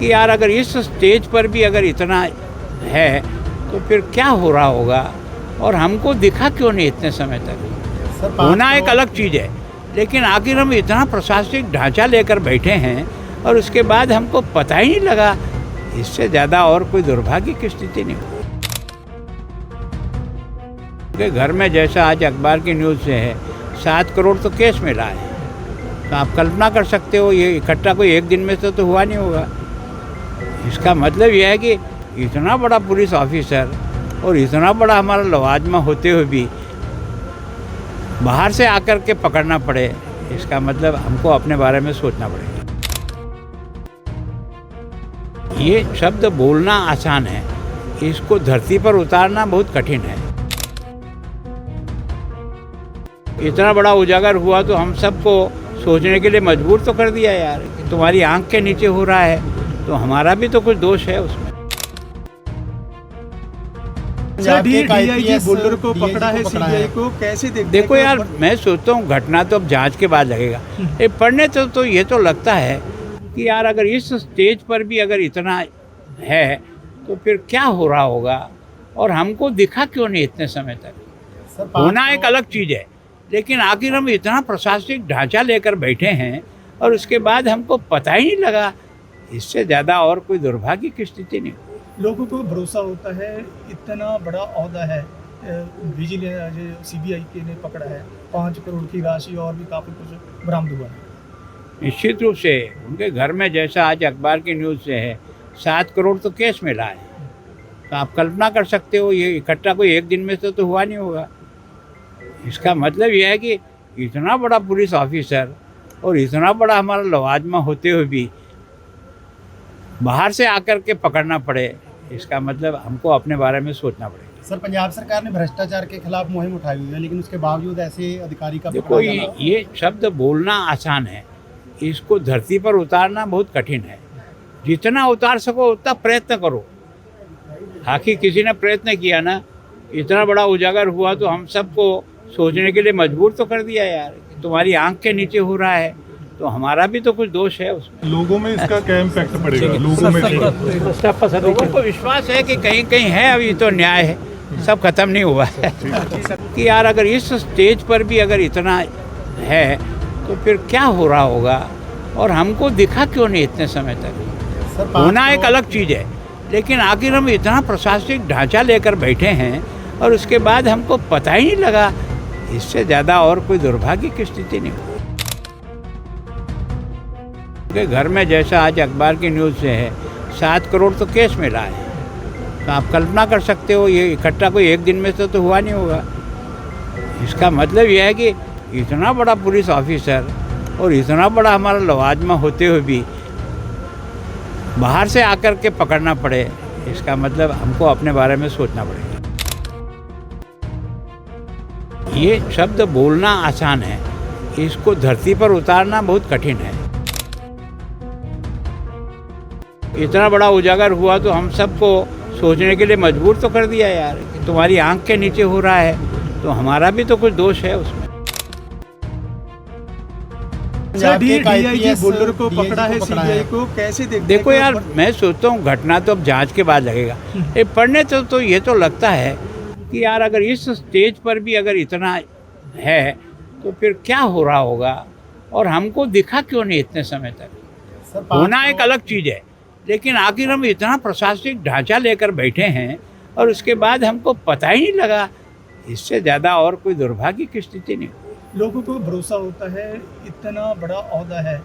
कि यार अगर इस स्टेज पर भी अगर इतना है तो फिर क्या हो रहा होगा और हमको दिखा क्यों नहीं इतने समय तक। होना एक अलग चीज़ है, लेकिन आखिर हम इतना प्रशासनिक ढांचा लेकर बैठे हैं और उसके बाद हमको पता ही नहीं लगा। इससे ज़्यादा और कोई दुर्भाग्य की स्थिति नहीं हुई। घर में जैसा आज अखबार की न्यूज़ से है 7 करोड़ तो केस मिला है, तो आप कल्पना कर सकते हो ये इकट्ठा कोई एक दिन में से तो हुआ नहीं होगा। इसका मतलब यह है कि इतना बड़ा पुलिस ऑफिसर और इतना बड़ा हमारा लवाजमा होते हुए भी बाहर से आकर के पकड़ना पड़े, इसका मतलब हमको अपने बारे में सोचना पड़ेगा। ये शब्द बोलना आसान है, इसको धरती पर उतारना बहुत कठिन है। इतना बड़ा उजागर हुआ तो हम सबको सोचने के लिए मजबूर तो कर दिया यार कि तुम्हारी आंख के नीचे हो रहा है, तो हमारा भी तो कुछ दोष है उसमें। डीआईजी बुल्लर को पकड़ा है, सीबीआई को कैसे देखो यार, मैं सोचता हूँ घटना तो अब जांच के बाद लगेगा। पढ़ने तो ये तो लगता है कि यार अगर इस स्टेज पर भी अगर इतना है तो फिर क्या हो रहा होगा और हमको दिखा क्यों नहीं इतने समय तक। होना एक अलग चीज़ है, लेकिन आखिर हम इतना प्रशासनिक ढांचा लेकर बैठे हैं और उसके बाद हमको पता ही नहीं लगा। इससे ज़्यादा और कोई दुर्भाग्य की स्थिति नहीं। लोगों को भरोसा होता है, इतना बड़ा ओहदा है, विजिलेंस सीबीआई के ने पकड़ा है, 5 करोड़ की राशि और भी काफ़ी कुछ बरामद हुआ है। निश्चित रूप से उनके घर में जैसा आज अखबार की न्यूज़ से है 7 करोड़ तो केस मिला है, तो आप कल्पना कर सकते हो ये इकट्ठा कोई एक दिन में से तो हुआ नहीं होगा। इसका मतलब यह है कि इतना बड़ा पुलिस ऑफिसर और इतना बड़ा हमारा लवाजमा होते हुए भी बाहर से आकर के पकड़ना पड़े, इसका मतलब हमको अपने बारे में सोचना पड़ेगा। सर, पंजाब सरकार ने भ्रष्टाचार के खिलाफ मुहिम उठाई हुई है, लेकिन उसके बावजूद ऐसे अधिकारी का देखो ये शब्द बोलना आसान है, इसको धरती पर उतारना बहुत कठिन है। जितना उतार सको उतना प्रयत्न करो। आखिर किसी ने प्रयत्न किया ना, इतना बड़ा उजागर हुआ तो हम सबको सोचने के लिए मजबूर तो कर दिया यार कि तुम्हारी आंख के नीचे हो रहा है, तो हमारा भी तो कुछ दोष है उसमें। लोगों में इसका क्या इम्पैक्ट पड़ेगा? लोगों को विश्वास है कि कहीं कहीं है, अभी तो न्याय है, सब खत्म नहीं हुआ है। कि यार अगर इस स्टेज पर भी अगर इतना है तो फिर क्या हो रहा होगा और हमको दिखा क्यों नहीं इतने समय तक। होना एक अलग चीज़ है, लेकिन आखिर हम इतना प्रशासनिक ढांचा लेकर बैठे हैं और उसके बाद हमको पता ही नहीं लगा। इससे ज़्यादा और कोई दुर्भाग्य की स्थिति नहीं। के घर में जैसा आज अखबार की न्यूज़ से है 7 करोड़ तो केस मिला है, तो आप कल्पना कर सकते हो ये इकट्ठा कोई एक दिन में से तो हुआ नहीं होगा। इसका मतलब यह है कि इतना बड़ा पुलिस ऑफिसर और इतना बड़ा हमारा लवाजमा होते हुए भी बाहर से आकर के पकड़ना पड़े, इसका मतलब हमको अपने बारे में सोचना पड़ेगा। ये शब्द बोलना आसान है, इसको धरती पर उतारना बहुत कठिन है। इतना बड़ा उजागर हुआ तो हम सबको सोचने के लिए मजबूर तो कर दिया यार कि तुम्हारी आंख के नीचे हो रहा है, तो हमारा भी तो कुछ दोष है उसमें। डीआईजी बुल्लर को पकड़ा है, सीबीआई को कैसे देखो यार, मैं सोचता हूँ घटना तो अब जांच के बाद लगेगा। पढ़ने तो ये तो लगता है कि यार अगर इस स्टेज पर भी अगर इतना है तो फिर क्या हो रहा होगा और हमको दिखा क्यों नहीं इतने समय तक। होना एक अलग चीज़ है, लेकिन आखिर हम इतना प्रशासनिक ढांचा लेकर बैठे हैं और उसके बाद हमको पता ही नहीं लगा। इससे ज़्यादा और कोई दुर्भाग्य की स्थिति नहीं। लोगों को भरोसा होता है, इतना बड़ा ओहदा है,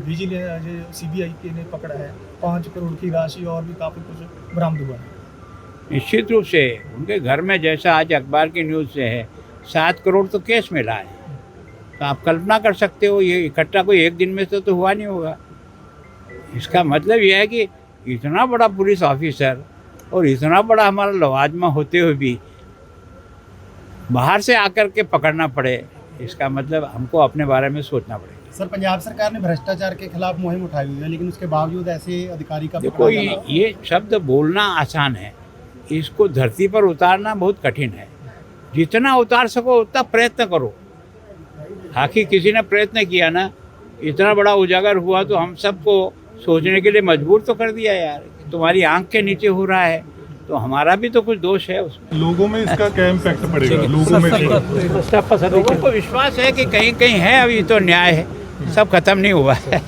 विजिलेंस सीबीआई के ने पकड़ा है, 5 करोड़ की राशि और भी काफ़ी कुछ बरामद हुआ है। निश्चित रूप से उनके घर में जैसा आज अखबार की न्यूज़ से है 7 करोड़ तो केस मिला है, तो आप कल्पना कर सकते हो ये इकट्ठा कोई एक दिन में से तो हुआ नहीं होगा। इसका मतलब यह है कि इतना बड़ा पुलिस ऑफिसर और इतना बड़ा हमारा लवाजमा होते हुए भी बाहर से आकर के पकड़ना पड़े, इसका मतलब हमको अपने बारे में सोचना पड़ेगा। सर, पंजाब सरकार ने भ्रष्टाचार के खिलाफ मुहिम उठाई हुई है, लेकिन उसके बावजूद ऐसे अधिकारी का देखो ये शब्द बोलना आसान है, इसको धरती पर उतारना बहुत कठिन है। जितना उतार सको उतना प्रयत्न करो। आखिर किसी ने प्रयत्न किया ना, इतना बड़ा उजागर हुआ तो हम सबको सोचने के लिए मजबूर तो कर दिया यार, तुम्हारी आंख के नीचे हो रहा है, तो हमारा भी तो कुछ दोष है उसमें। लोगों में इसका क्या इम्पैक्ट पड़ेगा? लोगों में लोगों को विश्वास है कि कहीं कहीं है अभी तो न्याय है, सब खत्म नहीं हुआ है।